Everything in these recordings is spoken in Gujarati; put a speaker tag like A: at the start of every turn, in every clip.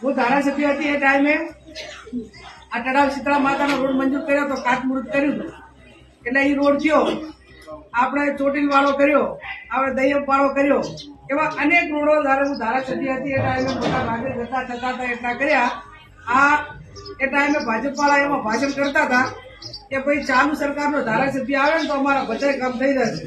A: હું ધારાસભ્ય હતી એ ટાઈમે આ તળાવ શીતળા માતાનો રોડ મંજૂર કર્યો તો ખાતમુહૂર્ત કર્યું હતું એટલે એ રોડ થયો, આપણે ચોટીલ વાળો કર્યો, આપણે દૈયપ વાળો કર્યો, એવા અનેક રોડો હું ધારાસભ્ય હતી એ ટાઈમે મોટા ભાગે જતા થતા હતા એટલા કર્યા. આ એ ટાઈમે ભાજપ વાળા એમાં ભાષણ કરતા હતા કે ભાઈ ચાલુ સરકારનો ધારાસભ્ય આવે ને તો અમારા બધા કામ થઈ જશે.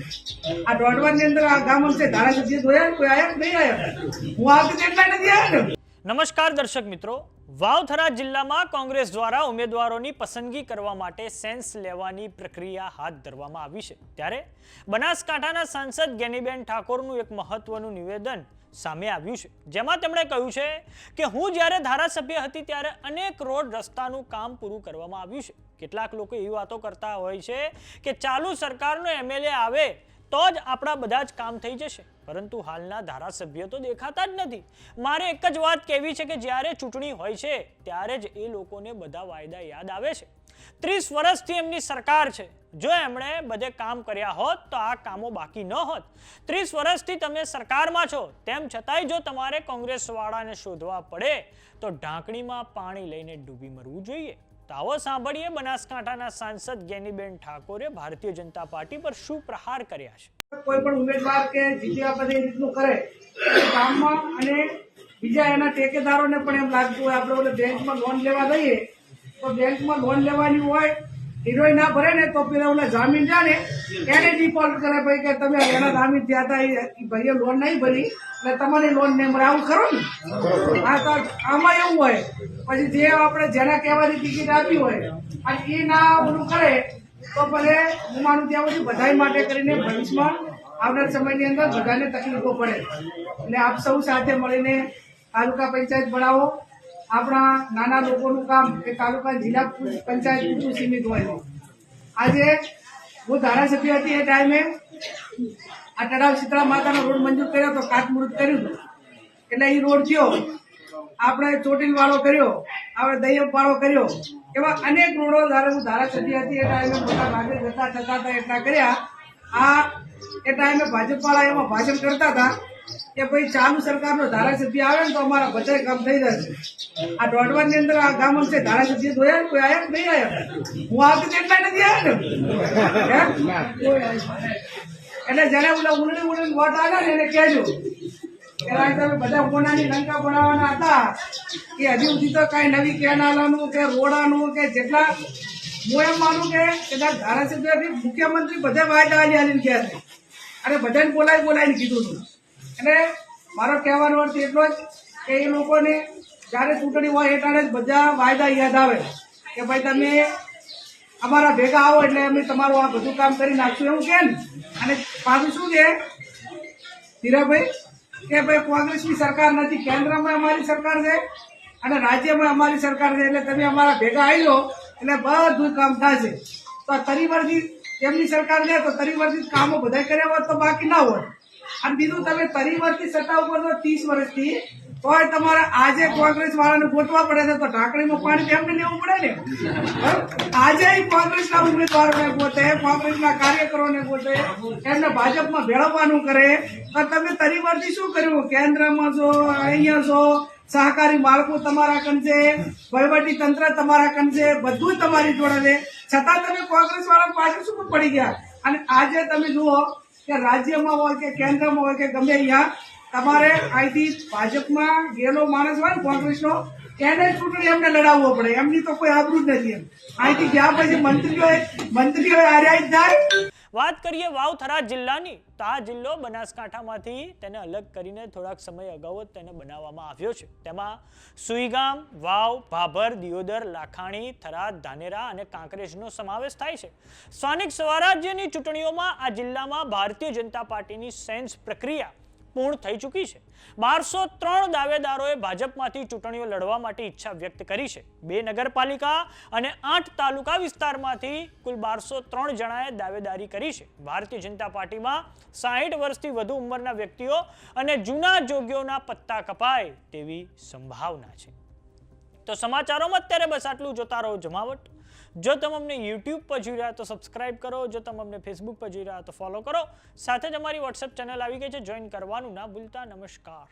A: આ દોડવાની અંદર આ ગામ છે ધારાસભ્ય જોયા કોઈ આયા નહીં આયા, હું આવતી એટલા નથી આવ્યા ને.
B: નમસ્કાર દર્શક મિત્રો, વાવથરા જિલ્લામાં કોંગ્રેસ દ્વારા ઉમેદવારોની પસંદગી કરવા માટે સેન્સ લેવાની પ્રક્રિયા હાથ ધરવામાં આવી છે. ત્યારે બનાસકાંઠાના સાંસદ ગેનીબેન ઠાકોરનું એક મહત્વનું નિવેદન સામે આવ્યું છે, જેમાં તેમણે કહ્યું છે કે હું જ્યારે ધારાસભ્ય હતી ત્યારે અનેક રોડ રસ્તાનું કામ પૂરું કરવામાં આવ્યું છે. કેટલાક લોકો એવી વાતો કરતા હોય છે કે ચાલુ સરકારનો એમએલએ આવે તો જ આપણા બધા જ કામ થઈ જશે, પરંતુ હાલના ધારાસભ્ય તો દેખાતા જ નથી. મારે એક જ વાત કહેવી છે કે જ્યારે ચૂંટણી હોય છે ત્યારે જ એ લોકોને બધા વાયદા યાદ આવે છે. 30 વર્ષથી એમની સરકાર છે, જો એમણે બધે કામ કર્યા હોત તો આ કામો બાકી ન હોત. 30 વર્ષથી તમે સરકારમાં છો, તેમ છતાંય જો તમારે કોંગ્રેસ વાળાને શોધવા પડે તો ઢાંકણીમાં પાણી લઈને ડૂબી મરવું જોઈએ. તો આવો સાંભળીએ બનાસકાંઠાના સાંસદ ગેનીબેન ઠાકોરે ભારતીય જનતા પાર્ટી પર શું પ્રહાર કર્યા છે.
A: કોઈ પણ ઉમેદવાર કે જીત્યા પછી રીતનું કરે કામમાં, અને બીજા એના ઠેકેદારોને પણ એમ લાગતું હોય આપણે બેંકમાં લોન લેવા જઈએ તો બેંકમાં લોન લેવાની હોય, હીરોય ના ભરે ને તો પેલા ઓલા જામીન જાય ને એને ડિફોલ્ટ કરે ભાઈ કે તમે એના જામીન થયા હતા એ ભાઈએ લોન નહીં ભરી એટલે તમારી લોન નહીં ભરે, આવું ખરું ને. હા, તો આમાં એવું હોય પછી જે આપણે જેના કહેવાની ટિકિટ આપી હોય અને એ ના બધું કરે તો ભલે હું માનું ત્યાં સુધી બધા માટે કરીને ભવિષ્યમાં આવનાર સમયની અંદર બધાને તકલીફો પડે. એટલે આપ સૌ સાથે મળીને તાલુકા પંચાયત બનાવો. આપણા નાના લોકોનું કામ એ તાલુકા જિલ્લા પંચાયત પૂરતું સીમિત હોય છે. આજે હું ધારાસભ્ય હતી એ ટાઈમે આ તળાવ શીતળા માતાનો રોડ મંજૂર કર્યો તો ખાતમુહૂર્ત કર્યું હતું એટલે એ રોડ થયો, આપણે ચોટીલ વાળો કર્યો, આપણે દૈયપ વાળો કર્યો, એવા અનેક રોડો હું ધારાસભ્ય હતી એ ટાઈમે મોટા ભાગે જતા થતા હતા એટલા કર્યા. આ એ ટાઈમે ભાજપ વાળા એમાં ભાષણ કરતા હતા કે ભાઈ ચાલુ સરકારનો ધારાસભ્ય આવે ને તો અમારા બધા કામ થઈ જશે. આ દોડવાની અંદર આ ગામ છે ધારાસભ્ય જોયા કોઈ આયા નહીં આયા, હું આવતી એટલા નથી આવ્યા ને. એટલે જયારે ઉલડી વોટ આવે ને એને કહેજો તમે બધા કોનાની લંકા બનાવવાના હતા કે હજી સુધી તો કઈ નવી કેનાલાનું કે રોડાનું કે જેટલા હું એમ માનું કે કદાચ ધારાસભ્યથી મુખ્યમંત્રી બધા વાયદા આલીને ગયા છે અને બધાને બોલાવીને કીધું હતું. એટલે મારો કહેવાનો અર્થ એટલો જ કે એ લોકોને જયારે ચૂંટણી હોય એટલે જ બધા વાયદા યાદ આવે કે ભાઈ તમે અમારા ભેગા આવો એટલે અમે તમારું આ બધું કામ કરી નાખશું એવું કે ને. અને પાછું શું છે ધીરાભાઈ કે ભાઈ કોંગ્રેસની સરકાર નથી, કેન્દ્રમાં અમારી સરકાર છે અને રાજ્યમાં અમારી સરકાર છે, એટલે તમે અમારા ભેગા આવી લો એટલે બધું કામ થશે. તો આ તરીવરથી એમની સરકાર છે તો તરીવરથી કામો બધા કર્યા હોત તો બાકી ના હોત. અને બીજું તમે તરીવરથી સત્તા ઉપર તો 30 વર્ષથી તોય તમારે આજે કોંગ્રેસ વાળાને ગોતવા પડે છે તો ઢાંકણીમાં પાણી તેમને લેવું પડે ને. આજે કોંગ્રેસના ઉમેદવારોને ગોતે, કોંગ્રેસના કાર્યકરોને ગોતે, એમને ભાજપમાં ભેળવવાનું કરે તો તમે તરીવરથી શું કર્યું? કેન્દ્રમાં છો, અહીંયા છો, સહકારી માળખું તમારા કન છે, વહીવટી તંત્ર તમારા કન છે, બધું તમારી જોડે છે, છતાં તમે કોંગ્રેસ વાળા પાછળ શું પડી ગયા. અને આજે તમે જુઓ કે રાજ્યમાં હોય કે કેન્દ્રમાં હોય કે ગમે અહીંયા તમારે અહીંથી ભાજપમાં ગયેલો માણસ હોય ને કોંગ્રેસનો એને ચૂંટણી એમને લડાવવો પડે, એમની તો કોઈ આબરૂ જ નથી. એમ અહીંથી ગયા પછી મંત્રીઓ હાર્યા જ જાય.
B: વાત કરીએ વાવથરા જિલ્લાની, તો આ જિલ્લો બનાસકાંઠામાંથી તેને અલગ કરીને થોડાક સમય અગાઉ જ તેને બનાવવામાં આવ્યો છે. તેમાં સુઈગામ, વાવ, ભાભર, દિયોદર, લાખાણી, થરાદ, ધાનેરા અને કાંકરેજનો સમાવેશ થાય છે. સ્થાનિક સ્વરાજ્યની ચૂંટણીઓમાં આ જિલ્લામાં ભારતીય જનતા પાર્ટીની સેન્સ પ્રક્રિયા પૂર્ણ થઈ ચૂકી છે. 1203 દાવેદારોએ ભાજપમાંથી ચૂંટણીઓ લડવા માટે ઈચ્છા વ્યક્ત કરી છે. 2 નગરપાલિકા અને 8 તાલુકા વિસ્તારમાંથી કુલ 1203 જણાએ દાવેદારી કરી છે. ભારતીય જનતા પાર્ટીમાં 60 વર્ષથી વધુ ઉંમરના વ્યક્તિઓ અને જૂના જોગીઓના પત્તા કપાય તેવી સંભાવના છે. તો સમાચારોમાં અત્યારે બસ આટલું. જોતા રહો જમાવટ. જો તમે અમને YouTube પર જોઈ રહ્યા તો સબસ્ક્રાઇબ કરો, જો તમે અમને Facebook પર જોઈ રહ્યા તો ફોલો કરો. સાથે જ અમારી WhatsApp ચેનલ આવી ગઈ છે, જોઈન કરવાનું ના ભૂલતા. નમસ્કાર.